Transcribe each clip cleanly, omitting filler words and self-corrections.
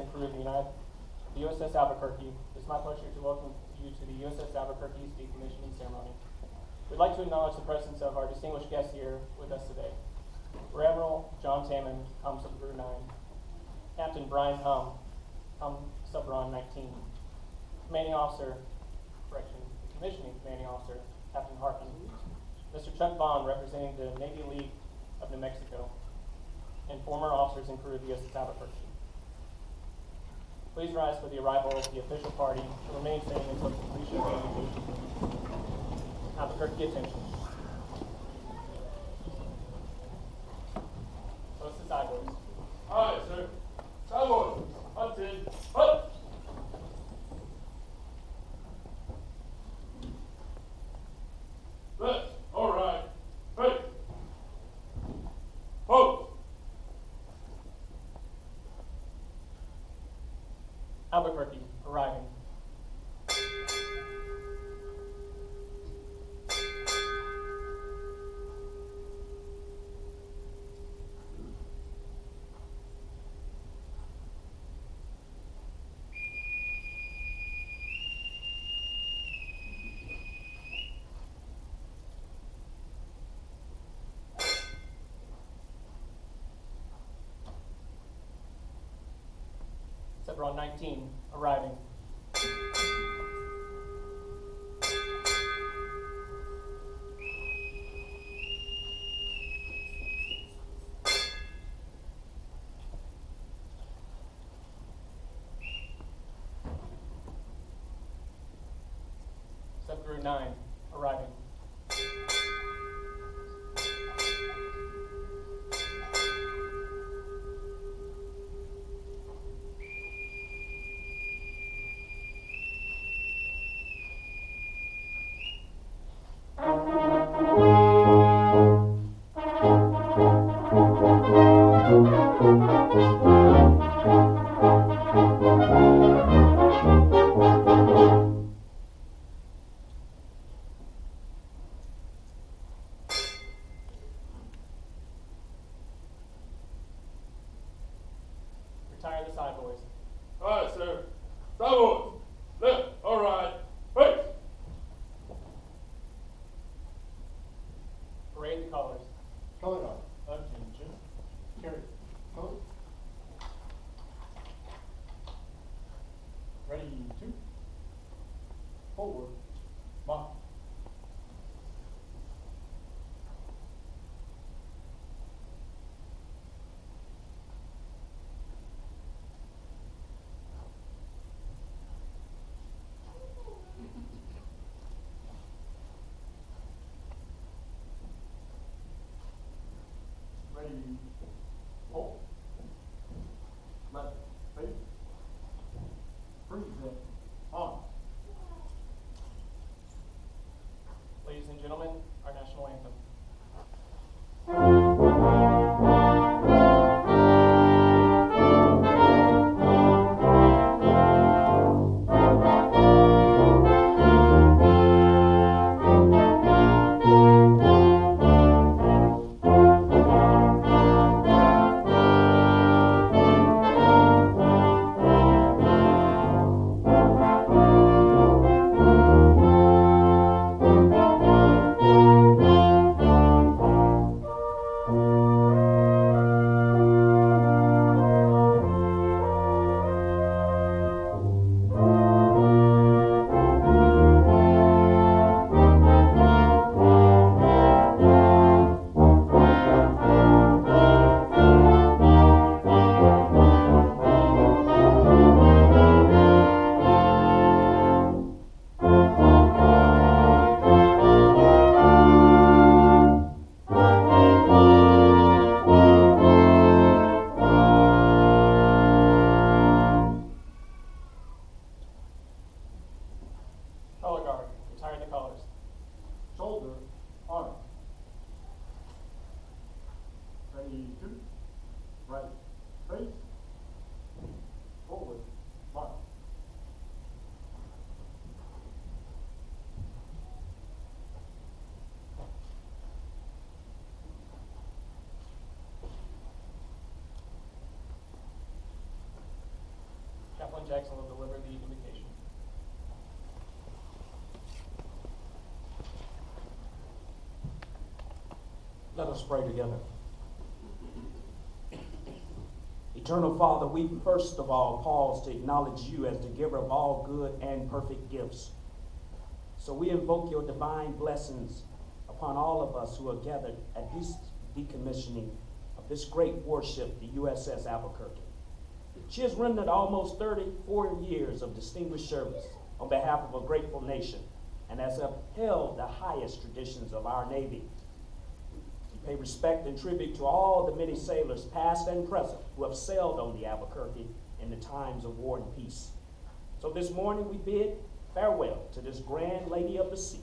and crew of the USS Albuquerque, it's my pleasure to welcome you to the USS Albuquerque's decommissioning ceremony. We'd like to acknowledge the presence of our distinguished guests here with us today. Rear Admiral John Tamman, Sub Crew 9. Captain Brian Hum, Sub Ron 19. Commissioning Commanding Officer, Captain Harkin. Mr. Chuck Bond, representing the Navy League of New Mexico, and former officers and crew of the USS Albuquerque. Please rise for the arrival of the official party to remain standing until the completion of the invocation. Albuquerque, attention. Close to sideways. Aye, sir. Sideways. Hunted. Hunt. That's all right. Hey. Pose. Albuquerque, arriving. Ron 19, arriving. Subgroup 9, arriving. Retire the side boys. Aye, sir. Sideways. Left. All right. Face. Parade the colors. Color on. Attention. Carry. Color. Ready, two. Forward. Mark. Ready, hold. Left, face. Freeze it. On. Jackson will deliver the invocation. Let us pray together. Eternal Father, we first of all pause to acknowledge you as the giver of all good and perfect gifts. So we invoke your divine blessings upon all of us who are gathered at this decommissioning of this great warship, the USS Albuquerque. She has rendered almost 34 years of distinguished service on behalf of a grateful nation and has upheld the highest traditions of our Navy. Pay respect and tribute to all the many sailors, past and present, who have sailed on the Albuquerque in the times of war and peace. So this morning we bid farewell to this grand lady of the sea.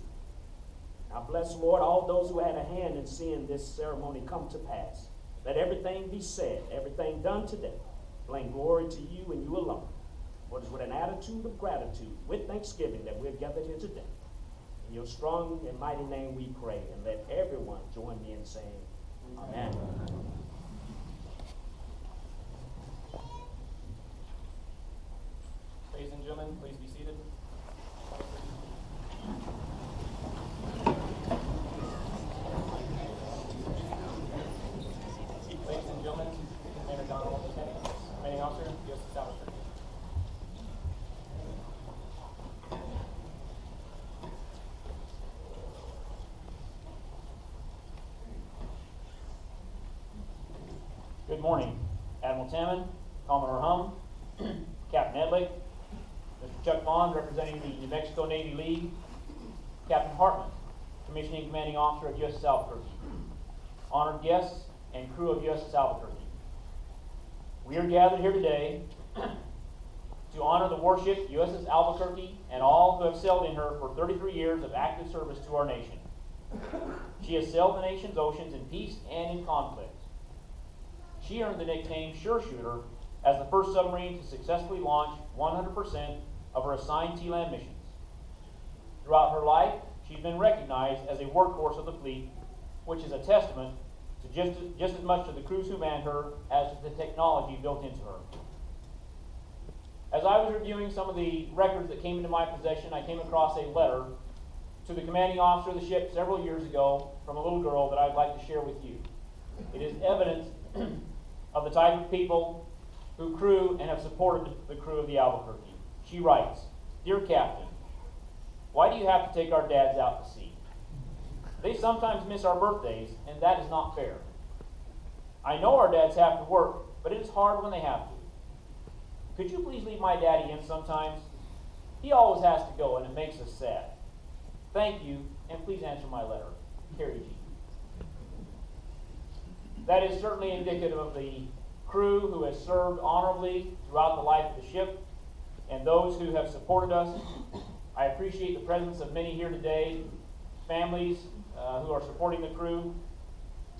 Now bless, Lord, all those who had a hand in seeing this ceremony come to pass. Let everything be said, everything done today, bring glory to you and you alone. For it is with an attitude of gratitude, with thanksgiving, that we're gathered here today. In your strong and mighty name we pray, and let everyone join me in saying, Amen. Ladies and gentlemen, please be seated. Ladies and gentlemen, Commander Donald Lieutenant, Commanding Officer, USS Albuquerque. Good morning, Admiral Tamman, Commodore Hum, Captain Edley, Mr. Chuck Vaughn, representing the New Mexico Navy League, Captain Hartman, Commissioning Commanding Officer of USS Albuquerque, honored guests and crew of USS Albuquerque. We are gathered here today to honor the warship USS Albuquerque and all who have sailed in her for 33 years of active service to our nation. She has sailed the nation's oceans in peace and in conflict. She earned the nickname Sure Shooter as the first submarine to successfully launch 100% of her assigned TLAM missions. Throughout her life, she's been recognized as a workhorse of the fleet, which is a testament to just as much to the crews who manned her as to the technology built into her. As I was reviewing some of the records that came into my possession, I came across a letter to the commanding officer of the ship several years ago from a little girl that I'd like to share with you. It is evidence of the type of people who crew and have supported the crew of the Albuquerque. She writes, "Dear Captain, why do you have to take our dads out to sea? They sometimes miss our birthdays, and that is not fair. I know our dads have to work, but it is hard when they have to. Could you please leave my daddy in sometimes? He always has to go, and it makes us sad. Thank you, and please answer my letter. Carrie G." That is certainly indicative of the crew who has served honorably throughout the life of the ship and those who have supported us. I appreciate the presence of many here today, families who are supporting the crew,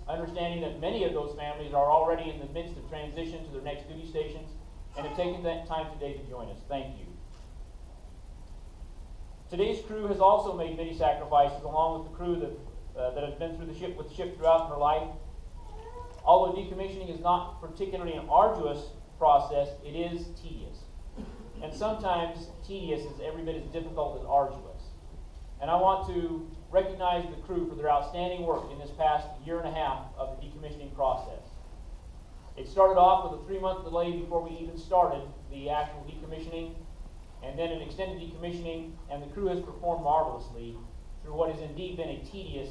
understanding that many of those families are already in the midst of transition to their next duty stations and have taken that time today to join us. Thank you. Today's crew has also made many sacrifices along with the crew that has been through the ship throughout her life. Although decommissioning is not particularly an arduous process, it is tedious. And sometimes tedious is every bit as difficult as arduous. And I want to recognize the crew for their outstanding work in this past year and a half of the decommissioning process. It started off with a 3-month delay before we even started the actual decommissioning, and then an extended decommissioning, and the crew has performed marvelously through what has indeed been a tedious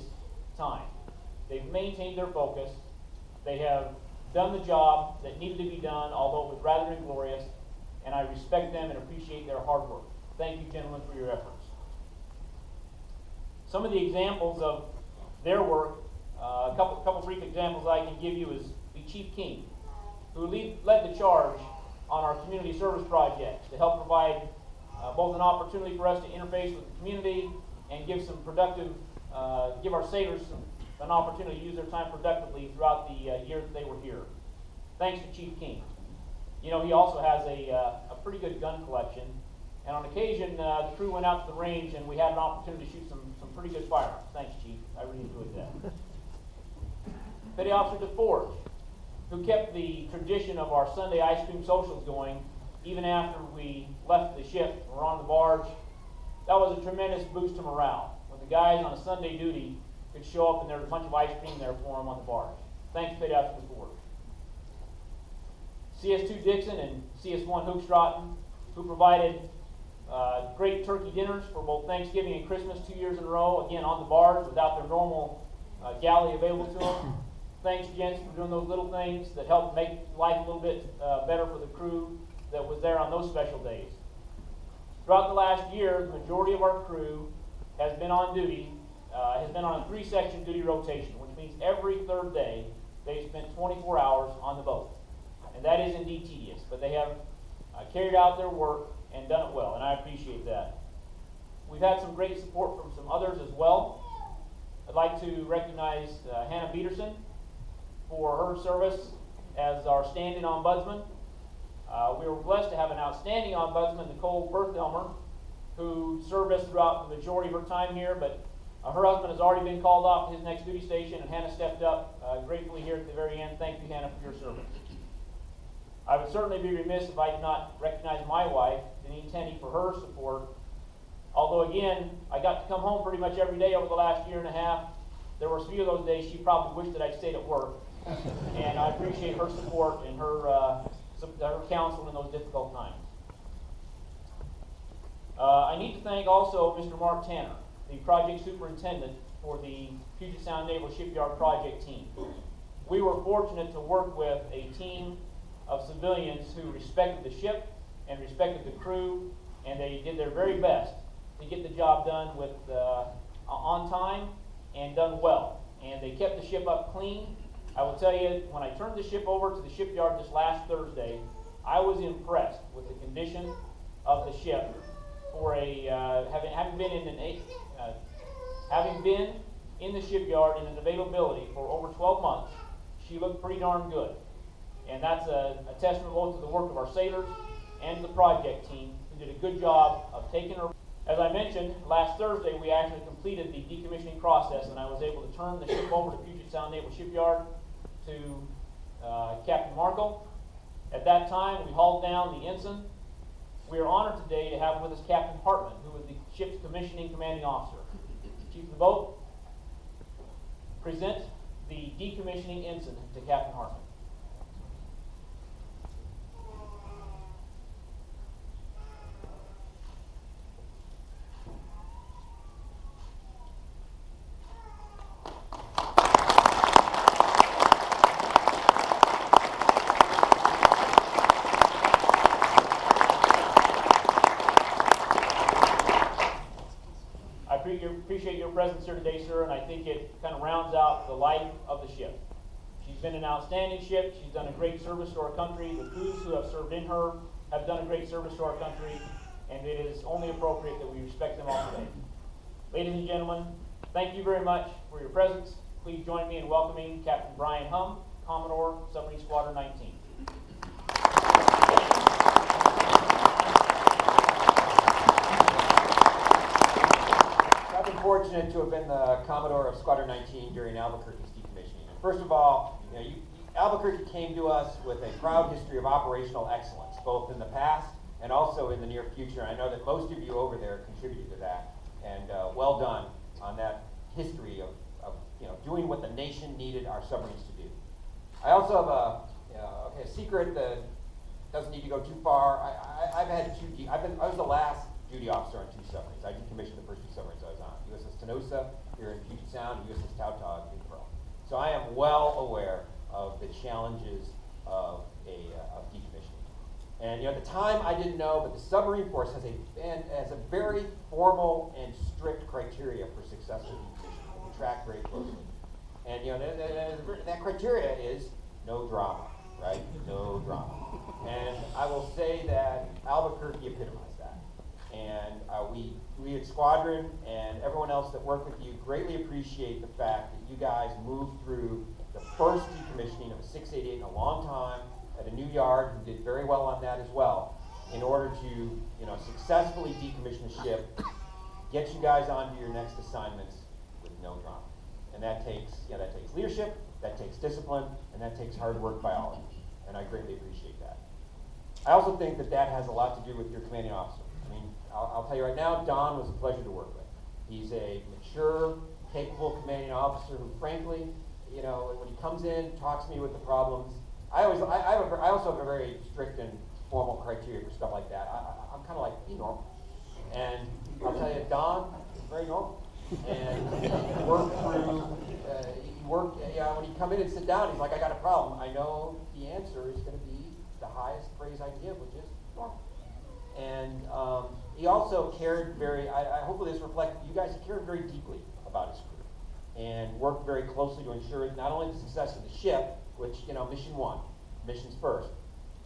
time. They've maintained their focus. They have done the job that needed to be done, although it was rather inglorious, and I respect them and appreciate their hard work. Thank you, gentlemen, for your efforts. Some of the examples of their work, a couple brief examples I can give you is the Chief King, who led the charge on our community service project to help provide both an opportunity for us to interface with the community and give some productive, give our sailors an opportunity to use their time productively throughout the year that they were here. Thanks to Chief King. You know, he also has a pretty good gun collection, and on occasion the crew went out to the range and we had an opportunity to shoot some pretty good firearms. Thanks, Chief. I really enjoyed that. Petty Officer DeForge, who kept the tradition of our Sunday ice cream socials going even after we left the ship and were on the barge, that was a tremendous boost to morale. When the guys on a Sunday duty could show up and there was a bunch of ice cream there for them on the barge. Thanks, paid out to the board. CS2 Dixon and CS1 Hoogstraten, who provided great turkey dinners for both Thanksgiving and Christmas 2 years in a row, again on the barge without their normal galley available to them. Thanks, gents, for doing those little things that helped make life a little bit better for the crew that was there on those special days. Throughout the last year, the majority of our crew has been on duty, has been on a 3-section duty rotation, which means every third day they've spent 24 hours on the boat. And that is indeed tedious, but they have carried out their work and done it well, and I appreciate that. We've had some great support from some others as well. I'd like to recognize Hannah Peterson for her service as our stand-in ombudsman. We were blessed to have an outstanding ombudsman, Nicole Berthelmer, who served us throughout the majority of her time here, but her husband has already been called off to his next duty station, and Hannah stepped up gratefully here at the very end. Thank you, Hannah, for your service. I would certainly be remiss if I did not recognize my wife, Denise Tenney, for her support. Although, again, I got to come home pretty much every day over the last year and a half. There were a few of those days she probably wished that I'd stayed at work. And I appreciate her support and her counsel in those difficult times. I need to thank also Mr. Mark Tanner, the project superintendent for the Puget Sound Naval Shipyard project team. We were fortunate to work with a team of civilians who respected the ship and respected the crew, and they did their very best to get the job done with on time and done well. And they kept the ship up clean. I will tell you, when I turned the ship over to the shipyard this last Thursday, I was impressed with the condition of the ship for having been in the shipyard in an availability for over 12 months. She looked pretty darn good. And that's a testament both to the work of our sailors and the project team, who did a good job of taking her. As I mentioned, last Thursday we actually completed the decommissioning process, and I was able to turn the ship over to Puget Sound Naval Shipyard to Captain Markle. At that time, we hauled down the ensign. We are honored today to have with us Captain Hartman, who is the ship's commissioning commanding officer. Chief of the boat, present the decommissioning ensign to Captain Hartman. Appreciate your presence here today, sir, and I think it kind of rounds out the life of the ship. She's been an outstanding ship. She's done a great service to our country. The crews who have served in her have done a great service to our country, and it is only appropriate that we respect them all today. Ladies and gentlemen, thank you very much for your presence. Please join me in welcoming Captain Brian Hum, Commodore, Submarine Squadron 19. Fortunate to have been the Commodore of Squadron 19 during Albuquerque's decommissioning. And first of all, Albuquerque came to us with a proud history of operational excellence, both in the past and also in the near future. And I know that most of you over there contributed to that, and well done on that history of doing what the nation needed our submarines to do. I also have a secret that doesn't need to go too far. I was the last duty officer on 2 submarines. I decommissioned the first 2 submarines I was on, USS Tenosa here in Puget Sound and USS Tautog in Pearl. So I am well aware of the challenges of decommissioning. And at the time I didn't know, but the submarine force has a very formal and strict criteria for successful decommissioning that we track very closely. And that criteria is no drama, right? No drama. And I will say that Albuquerque epitomized that. And we at Squadron and everyone else that worked with you greatly appreciate the fact that you guys moved through the first decommissioning of a 688 in a long time at a new yard, who did very well on that as well, in order to successfully decommission the ship, get you guys onto your next assignments with no drama. And that takes leadership, that takes discipline, and that takes hard work by all of you. And I greatly appreciate that. I also think that that has a lot to do with your commanding officer. I mean, I'll tell you right now, Don was a pleasure to work with. He's a mature, capable commanding officer who, frankly, you know, when he comes in, talks to me with the problems. I also have a very strict and formal criteria for stuff like that. I'm kind of like, be normal. And I'll tell you, Don is very normal. And when he come in and sit down, he's like, I got a problem. I know the answer is going to be the highest praise I can give, which is normal. And he also cared hopefully this reflects, you guys cared very deeply about his crew and worked very closely to ensure not only the success of the ship, which, you know, mission one, missions first,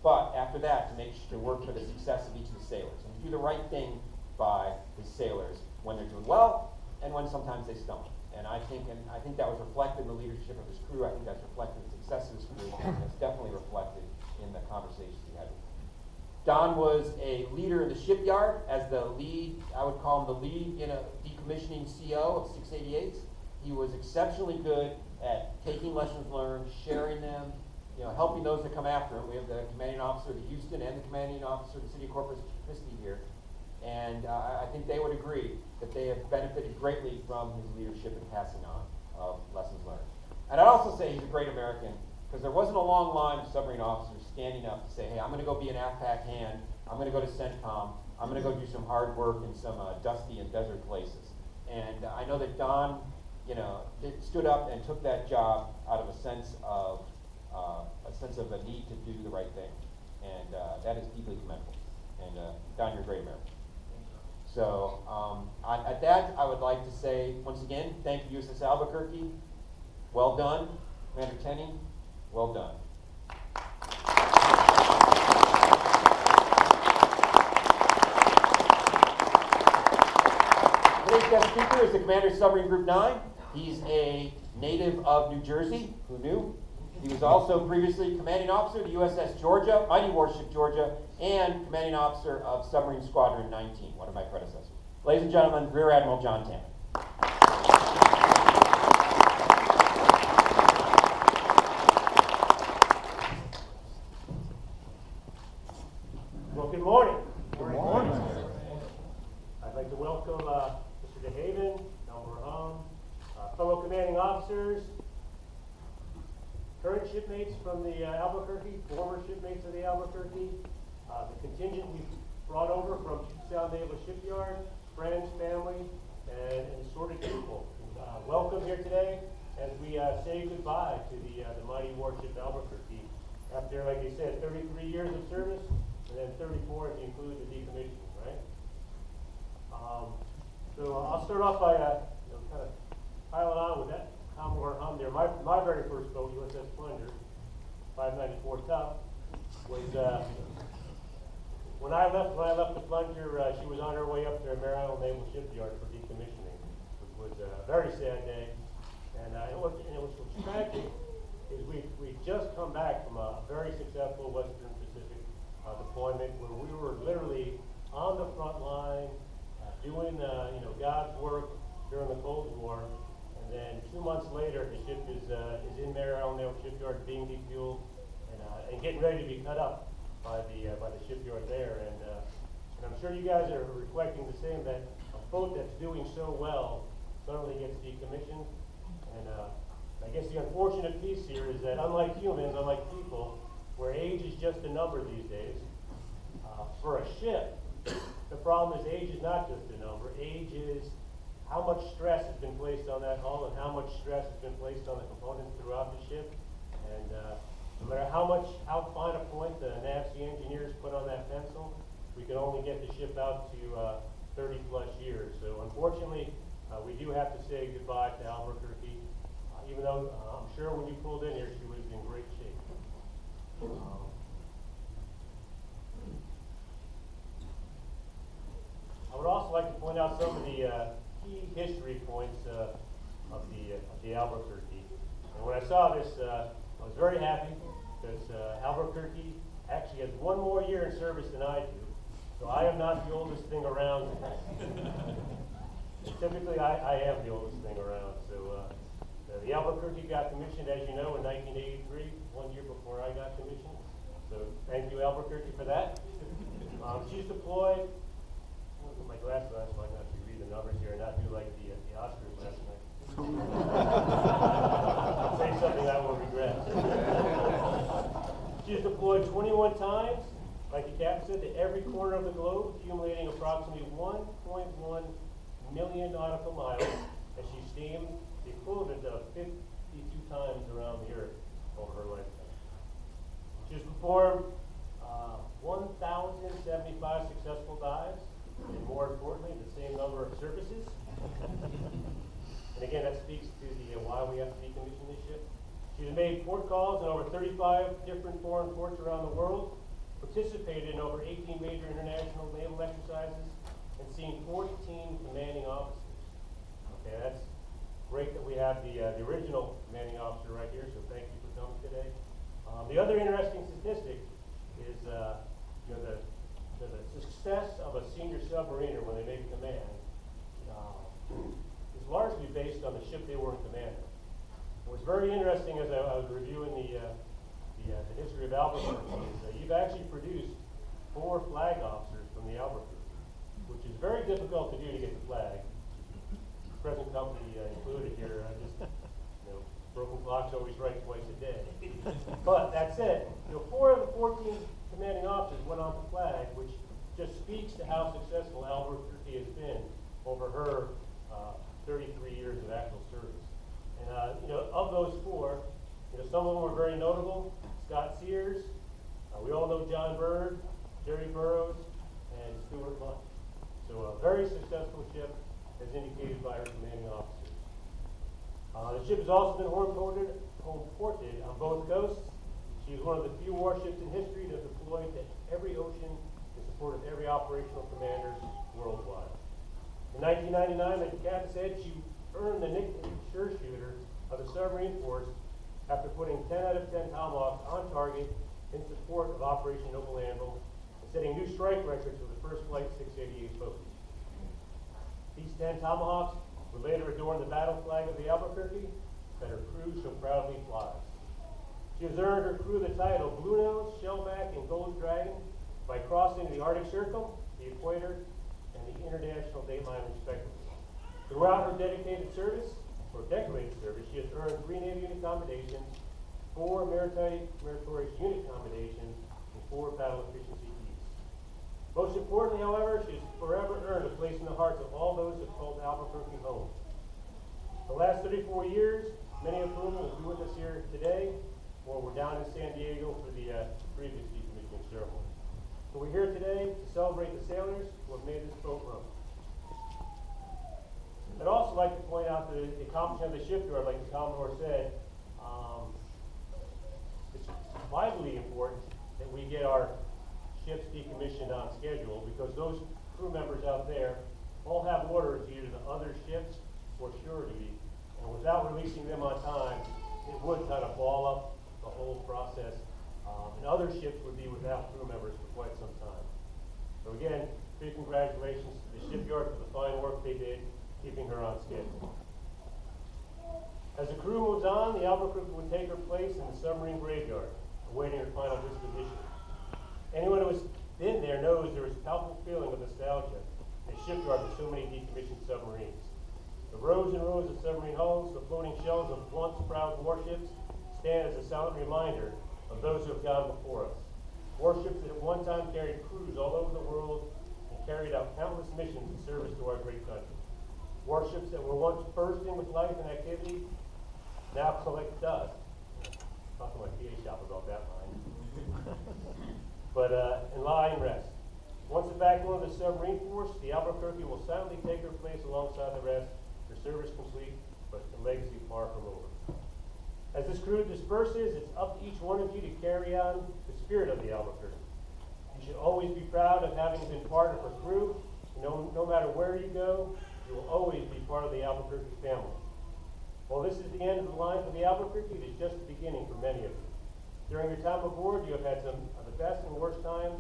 but after that, to work for the success of each of the sailors and to do the right thing by his sailors when they're doing well and when sometimes they stumble. And I think that was reflected in the leadership of his crew. I think that's reflected in the success of his crew, and it's definitely reflected in the conversations he had with him. Don was a leader in the shipyard as the lead, I would call him the lead in a decommissioning CO of 688s. He was exceptionally good at taking lessons learned, sharing them, you know, helping those that come after him. We have the commanding officer of the Houston and the commanding officer of the city of Corpus Christi here. And I think they would agree that they have benefited greatly from his leadership and passing on of lessons learned. And I'd also say he's a great American, because there wasn't a long line of submarine officers standing up to say, hey, I'm going to go be an AFPAC hand, I'm going to go to CENTCOM, I'm going to go do some hard work in some dusty and desert places. And I know that Don, you know, stood up and took that job out of a sense of a need to do the right thing. And that is deeply commendable. And Don, you're a great American. So at that, I would like to say, once again, thank you, USS Albuquerque. Well done. Commander Tenney, well done. Today's guest speaker is the commander of Submarine Group 9. He's a native of New Jersey. Who knew? He was also previously commanding officer of the USS Georgia, mighty warship Georgia, and commanding officer of Submarine Squadron 19, one of my predecessors. Ladies and gentlemen, Rear Admiral John Tamman. Well, good morning. Good morning. I'd like to welcome Mr. DeHaven, Elmer fellow commanding officers, current shipmates from the Albuquerque, former shipmates of the Albuquerque, the contingent we've brought over from Sound Naval Shipyard, friends, family, and assorted people. Welcome here today as we say goodbye to the mighty warship Albuquerque after, like I said, 33 years of service, and then 34 if you include the decommissioning, right? So I'll start off by kind of piling on with that Commodore Hum there. My very first boat, USS Plunger, 594 Tough, was when I left the Plunger, she was on her way up to Mare Island Naval Shipyard for decommissioning, which was a very sad day. And what's tragic is we just come back from a very successful Western Pacific deployment where we were literally on the front line doing God's work during the Cold War. And then 2 months later, the ship is in Mare Island Naval Shipyard being defueled and getting ready to be cut up by the shipyard there. And I'm sure you guys are reflecting the same, that a boat that's doing so well suddenly gets decommissioned. And I guess the unfortunate piece here is that unlike humans, unlike people, where age is just a number these days, for a ship, the problem is age is not just a number. Age is how much stress has been placed on that hull and how much stress has been placed on the components throughout the ship. And no matter how fine a point the NAVSEA engineers put on that pencil, we can only get the ship out to 30 plus years. So unfortunately, we do have to say goodbye to Albuquerque, even though I'm sure when you pulled in here, she was in great shape. I would also like to point out some of the key history points of the Albuquerque. And when I saw this, I was very happy because Albuquerque actually has one more year in service than I do. So I am not the oldest thing around. Typically, I am the oldest thing around. So the Albuquerque got commissioned, as you know, in 1983, 1 year before I got commissioned. So thank you, Albuquerque, for that. She's deployed. I'll put my glasses on so I can actually read the numbers here and not do like the Oscars last night. Say something I will regret. She's deployed 21 times, like the captain said, to every corner of the globe, accumulating approximately 1.1 million nautical miles, and she steamed the equivalent of 52 times around the Earth over her lifetime. She's performed 1,075 successful dives, and more importantly, the same number of services. And again, that speaks to the why we have to decommission this ship. She's made port calls in over 35 different foreign ports around the world, participated in over 18 major international naval exercises, and seen 14 commanding officers. Okay, that's great that we have the original commanding officer right here, so thank you for coming today. The other interesting statistic is the success of a senior submariner when they make command is largely based on the ship they were in command of. It was very interesting as I was reviewing the history of Albuquerque is that you've actually produced 4 flag officers from the Albuquerque, which is very difficult to do to get the flag. Present company included here, broken clocks always right twice a day. But that said, 4 of the 14 commanding officers went on the flag, which just speaks to how successful Albuquerque has been over her 33 years of actual service. And of those 4, some of them were very notable. Scott Sears, we all know John Bird, Jerry Burroughs, and Stuart Lunt. So a very successful ship, as indicated by her commanding officers. The ship has also been home ported on both coasts. She is one of the few warships in history that deployed to every ocean in support of every operational commanders worldwide. In 1999, like the captain said, she earned the nickname Sure Shooter of the submarine force after putting 10 out of 10 Tomahawks on target in support of Operation Noble Anvil and setting new strike records for the first Flight 688 boat. These 10 Tomahawks would later adorn the battle flag of the Albuquerque that her crew so proudly flies. She has earned her crew the title Blue Nose, Shellback, and Gold Dragon by crossing the Arctic Circle, the Equator, and the International Dateline respectively. Throughout her dedicated service, or decorated service, she has earned 3 Navy unit commendations, 4 meritorious unit commendations, and 4 battle efficiency keys. Most importantly, however, she has forever earned a place in the hearts of all those who called Albuquerque home. The last 34 years, many of whom will be with us here today, or were down in San Diego for the previous decommissioning ceremony. So we're here today to celebrate the sailors who have made this boat run. I'd also like to point out the accomplishment of the shipyard, like the Commodore said. It's vitally important that we get our ships decommissioned on schedule because those crew members out there all have orders either to other ships or shore duty, and without releasing them on time, it would kind of ball up the whole process, and other ships would be without crew members for quite some time. So again, big congratulations to the shipyard for the fine work they did, keeping her on schedule. As the crew moves on, the Albuquerque would take her place in the submarine graveyard, awaiting her final disposition. Anyone who has been there knows there is a palpable feeling of nostalgia at shipyard with so many decommissioned submarines. The rows and rows of submarine hulls, the floating shells of once proud warships, stand as a silent reminder of those who have gone before us. Warships that at one time carried crews all over the world and carried out countless missions in service to our great country. Warships that were once bursting with life and activity now collect dust. Talk to my PA shop about that line. But and lie and rest. Once the backbone of the submarine force, the Albuquerque will silently take her place alongside the rest, her service complete, but the legacy far from over. As this crew disperses, it's up to each one of you to carry on the spirit of the Albuquerque. You should always be proud of having been part of her crew. No matter where you go, you will always be part of the Albuquerque family. While this is the end of the line for the Albuquerque, it is just the beginning for many of you. During your time aboard, you have had some of the best and worst times,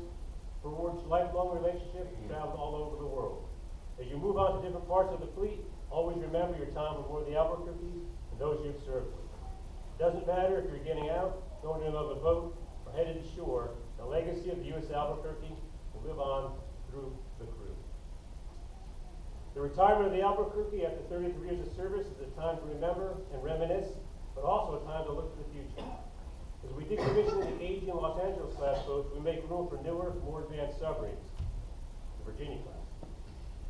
forged lifelong relationships, and traveled all over the world. As you move on to different parts of the fleet, always remember your time aboard the Albuquerque and those you've served with. It doesn't matter if you're getting out, going to another boat, or are headed to shore, the legacy of the U.S. Albuquerque will live on through the crew. The retirement of the Albuquerque after 33 years of service is a time to remember and reminisce, but also a time to look to the future. As we decommission the aging Los Angeles-class boats, we make room for newer, more advanced submarines, the Virginia-class.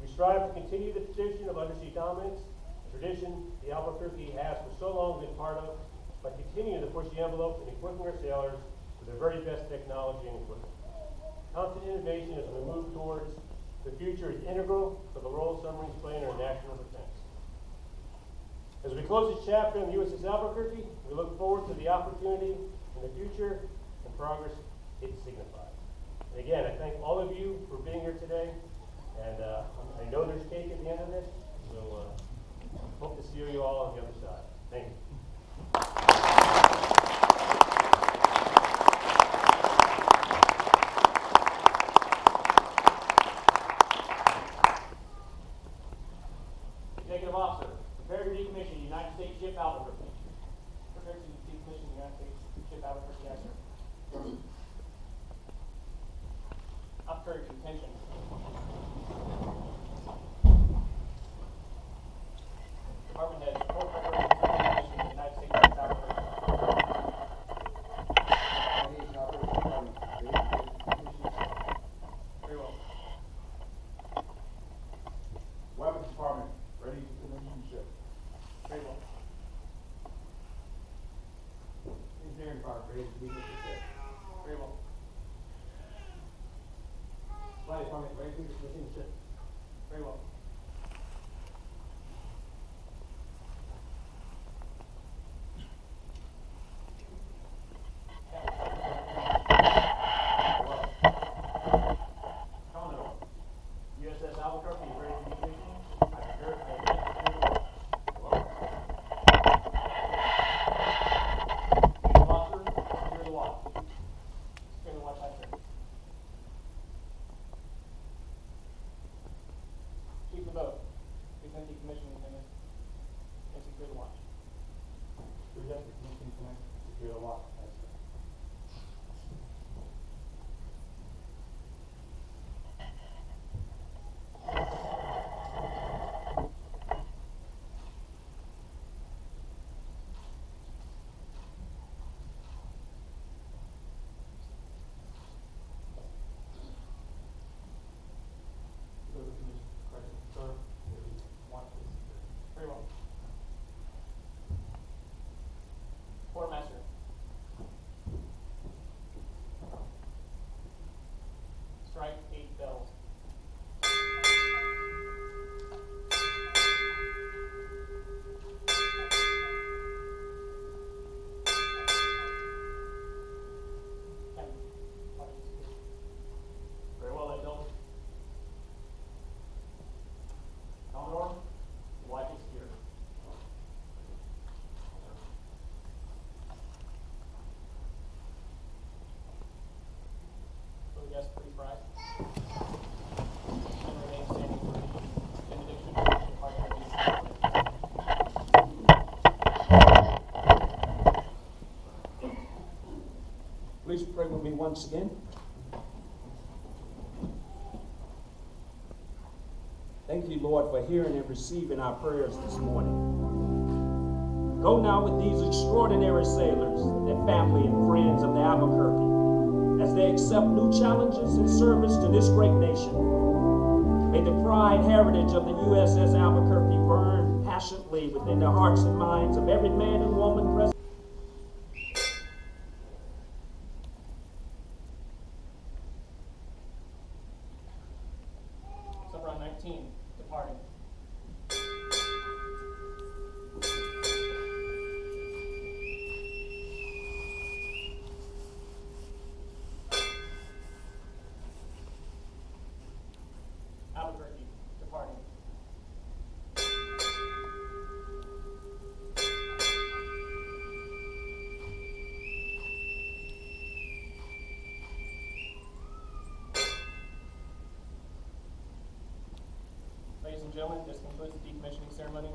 We strive to continue the tradition of undersea dominance, a tradition the Albuquerque has for so long been part of, by continuing to push the envelope and equipping our sailors with the very best technology and equipment. Constant innovation as we move towards the future is integral to the role submarines play in our national defense. As we close this chapter in the USS Albuquerque, we look forward to the opportunity in the future and progress it signifies. And again, I thank all of you for being here today, and I know there's cake at the end of this, so hope to see you all on the other side. Thank you. Executive Officer, prepare to decommission United States ship Albuquerque. Prepare to decommission the United States ship Albuquerque, yes, sir. Albuquerque contention. Department head, report preparation for decommission the United States ship Albuquerque. Very well. Weapons Department, ready to commission ship. Very well. Engineering Department, ready to decommission ship. Very well. Supply Department, ready to decommission ship. Very well. Commodore, USS Albuquerque is ready for decommissioning. I prepare to Executive Officer, secure the watch. Secure the watch, aye, sir. Chief of the boat, present decommissioning lieutenant, and secure the watch. Present the commission tonight, secure the watch. Very well. Quartermaster. Strike 8 bells. Captain, watch is secure. Very well, then, Bill. Commodore, watch is secure. So yes, please rise. And remain standing for the benediction of the Department of Please pray with me once again. Thank you, Lord, for hearing and receiving our prayers this morning. Go now with these extraordinary sailors, their family and friends of the Albuquerque, as they accept new challenges in service to this great nation. May the pride heritage of the USS Albuquerque burn passionately within the hearts and minds of every man and woman present. Subron 19, departing. Albuquerque, departing. Ladies and gentlemen, this concludes the decommissioning ceremony.